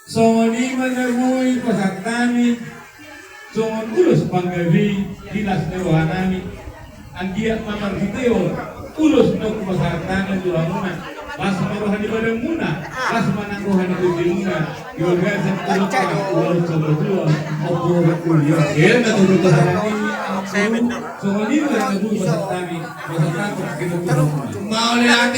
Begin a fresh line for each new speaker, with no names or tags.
Soni magagui pasatami, songon ulus panggabi dinas nerohanami, anggiat mamar video, ulus nok pasatami tulamuna, las marohani badang muna, las manangrohani kudimuna, yoga sepuluh ulus seberdua, obor kuliah, kita turut pasatami, songon ini magagui pasatami kita turut. Mau lihat